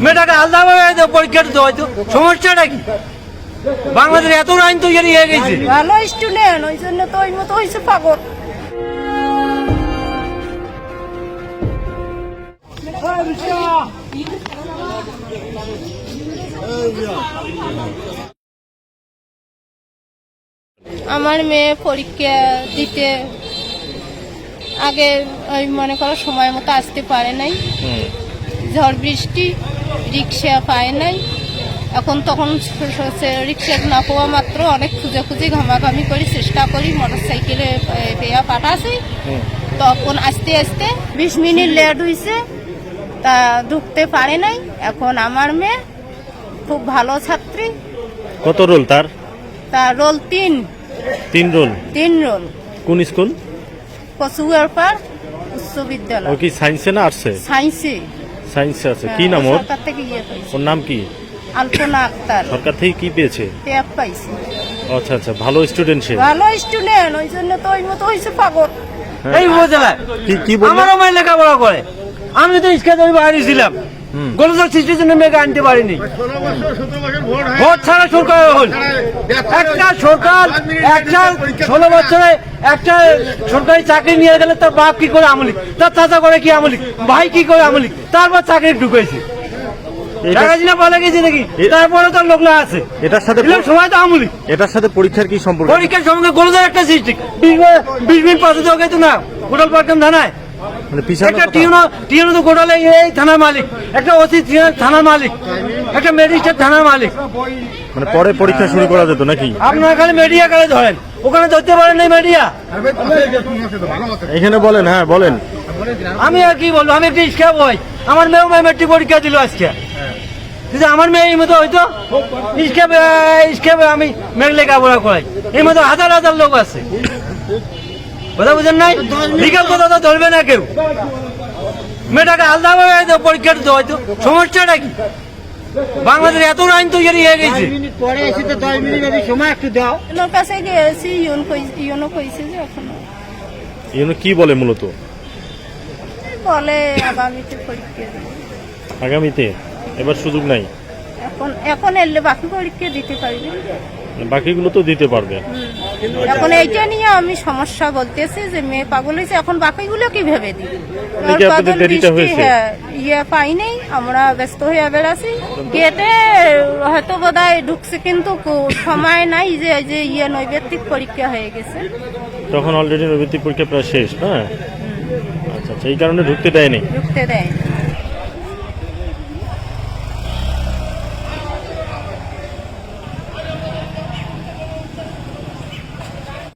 মেয়েটাকে আলাদাভাবে পরীক্ষা দিতে হয়তো, সমস্যাটা কি? বাংলাদেশে এত আইন তৈরি হয়ে গেছে। ভালো স্টুডেন্ট, ওই জন্য তো ওই মতো হয়েছে পাগল। আমার মেয়ে পরীক্ষা দিতে আগে ওই মনে করো সময় মতো আসতে পারে নাই, ঝড় বৃষ্টি, রিক্সা পায় নাই। এখন তখন রিক্সা না পাওয়া মাত্র অনেক খুঁজে ঘামাঘামি করি, চেষ্টা করি, মোটর সাইকেলে পেয়া পাঠাছি। তখন আস্তে আস্তে 20 মিনিট লেট হয়েছে, তা ঢুকতে পারে নাই। এখন আমার মেয়ে খুব ভালো ছাত্রী। কত রোল তার? তার রোল 3 রোল। 3 রোল। কোন স্কুল? কচুয়ার পাড় উচ্চ বিদ্যালয়। ও কি সায়েন্সে না আর্টসে? সায়েন্সে। সায়েন্সে আছে। কি নাম ওর? সরকার থেকে পাইছে। ওর নাম কি? আলপনা আক্তার। সরকার থেকে কি পেয়েছে? ট্যাব পাইছে। আচ্ছা আচ্ছা, ভালো স্টুডেন্ট সে। ভালো স্টুডেন্ট, ওই জন্য তো ওই মতো হয়েছে পাগল। এই উপজেলায় কি বলবো? আমারও মেয়ে লেখাপড়া করে, আমি তো স্কেচ বাইরে ছিলাম, গোলজার সৃষ্টির জন্য মেয়েকে আনতে পারিনি। ভোট ছাড়া সরকার হল একটা সরকার, একটা 16 বছরে একটা সরকারি চাকরি নিয়ে গেলে তার বাপ কি করে আমলিক, তার চাচা করে কি আমলিক, ভাই কি করে আমলিক, তারপর চাকরি ঢুকেছে। বলে গেছে নাকি? তারপরে তো লোক না আছে। এটার সাথে সময় তো আমলিক। এটার সাথে পরীক্ষার কি সম্পর্ক? পরীক্ষার সঙ্গে গোলজার একটা সৃষ্টি 20 মিনিট পাশে তো গেছে না গোটাল পাটকাম থানায়। একটা টিউনো তো গোটালে এই থানার মালিক, একটা ওসি থানার মালিক, একটা ম্যাজিস্ট্রেট থানার মালিক। মানে পরে পরীক্ষা শুরু করা যেত নাকি? আপনারা খালি মিডিয়া কালে ধরেন, ওখানে ধরতে পারেন না মিডিয়া। এখানে বলেন, হ্যাঁ বলেন। আমি আর কি বলবো, আমি একটা স্ক্যাব হই, আমার মেয়েও মেট্রিক পরীক্ষা দিল আজকে। আমার মেয়ে এই মতো হয়তো স্ক্যাবে আমি মেয়ে লেখাপড়া করাই, এই মতো হাজার হাজার লোক আছে। কথা বুঝেন নাই? লিগাল কথা তো ধরবে না কেউ। মেয়েটাকে আলাদাভাবে পরীক্ষা দিতে হয়তো, সমস্যাটা কি? বাংলাদেশে এত আইন তৈরি হয়ে গেছে। ওনার কাছে গিয়েছি, ইউনো কইছে যে এখনো কি বলে মূলত? বলে আগামীতে পরীক্ষা দেবে। আগামীতে? এবার সুযোগ নাই? এখন এলে বাকি পরীক্ষা দিতে পারবে, বাকিগুলো তো দিতে পারবে। এখন এইটা নিয়ে আমি সমস্যা বলতেছি যে মেয়ে পাগল হয়েছে, এখন বাকিগুলো কিভাবে দিই? ইয়ে পাই নাই, আমরা ব্যস্ত হয়ে বেড়াছি। গেটে হয়তো বোধহয় ঢুকছে, কিন্তু সময় নাই যে ইয়ে নৈবেত্তিক পরীক্ষা হয়ে গেছে। তখন অলরেডি নৈবেত্তিক পরীক্ষা প্রায় শেষ, হ্যাঁ। আচ্ছা আচ্ছা, এই কারণে ঢুকতে দেয়নি।